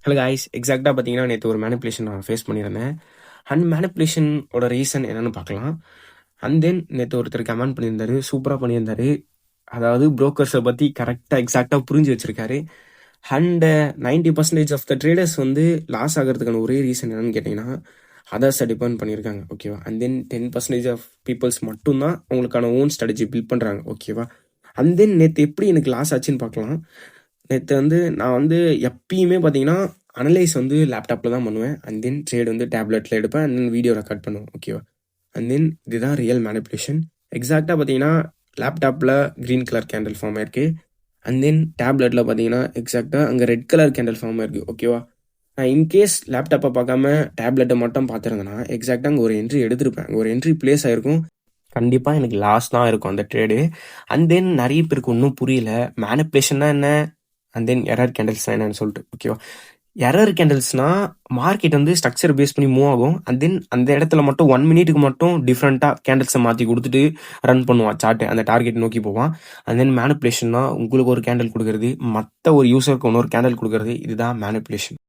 Hello guys, எக்ஸாக்ட்டா பார்த்தீங்கன்னா, நேத்து ஒரு மேனிபுலேஷன் நான் ஃபேஸ் பண்ணியிருந்தேன். மேனிபுலேஷனோட ரீசன் என்னன்னு பார்க்கலாம். தென் நேத்து ஒருத்தர் கமெண்ட் பண்ணியிருந்தாரு. சூப்பரா பண்ணியிருந்தாரு. அதாவது புரோக்கர்ஸ பத்தி கரெக்ட்டா, எக்ஸாக்ட்டா புரிஞ்சு வச்சிருக்காரு. அண்ட் 90% ஆஃப் த ட்ரேடர்ஸ் வந்து லாஸ் ஆகுறதுக்கான ஒரே ரீசன் என்னன்னு கேட்டீங்கன்னா, அதர்ஸ டிபெண்ட் பண்ணியிருக்காங்க. ஓகேவா? தென் 10% ஆஃப் பீப்பிள்ஸ் மட்டும் தான் அவங்களுக்கான ஓன் ஸ்ட்ராட்டஜி பில்ட் பண்றாங்க. ஓகேவா? தென் நேத்து எப்படி எனக்கு லாஸ் ஆச்சுன்னு பார்க்கலாம். நேத்து வந்து நான் வந்து எப்பயுமே பார்த்தீங்கன்னா, அனலைஸ் வந்து லேப்டாப்ல தான் பண்ணுவேன். தென் ட்ரேட் வந்து டேப்லெட்ல எடுப்பேன். தென் வீடியோ ரெக்கார்ட் பண்ணுவேன். ஓகேவா? தென் இதுதான் ரியல் மேனிபுலேஷன். எக்ஸாக்ட்டா பார்த்தீங்கன்னா, லேப்டாப்ல கிரீன் கலர் கேண்டில் ஃபார்ம் ஆயிருக்கு. தென் டேப்லெட்ல பார்த்தீங்கன்னா, எக்ஸாக்ட்டா அங்க ரெட் கலர் கேண்டில் ஃபார்ம் ஆயிருக்கு. ஓகேவா? நான் இன்கேஸ் லேப்டாப்ப பார்க்காம டேப்லெட்ட மட்டும் பார்த்திருந்தேன்னா, எக்ஸாக்ட்டா அங்க ஒரு என்ட்ரி எடுத்திருப்பேன். அங்க ஒரு என்ட்ரி பிளேஸ் ஆயிருக்கும். கண்டிப்பா எனக்கு லாஸ் தான் இருக்கும் அந்த ட்ரேடு. தென் நெறைய பேருக்கு இன்னும் புரியல. மேனிபுலேஷன்னா என்ன? தென் எரர் கேண்டில்ஸ்னா என்னன்னு சொல்லிட்டு. ஓகேவா? எரர் கேண்டில்ஸ்னா மார்க்கெட் வந்து ஸ்ட்ரக்சர் பேஸ் பண்ணி மூவ் ஆகும். தென் அந்த இடத்துல மட்டும் 1 மினிட்டுக்கு மட்டும் டிஃப்ரெண்ட்டா கேண்டில்ஸ மாத்தி குடுத்துட்டு ரன் பண்ணுவான் சார்ட்ட. அந்த டார்கெட் நோக்கி போவான். தென் மேனிபுலேஷன்னா உங்களுக்கு ஒரு கேண்டில் குடுக்குறது, மத்த ஒரு யூசருக்கு இன்னொரு கேண்டில் குடுக்குறது. இதுதான் மேனிபுலேஷன்.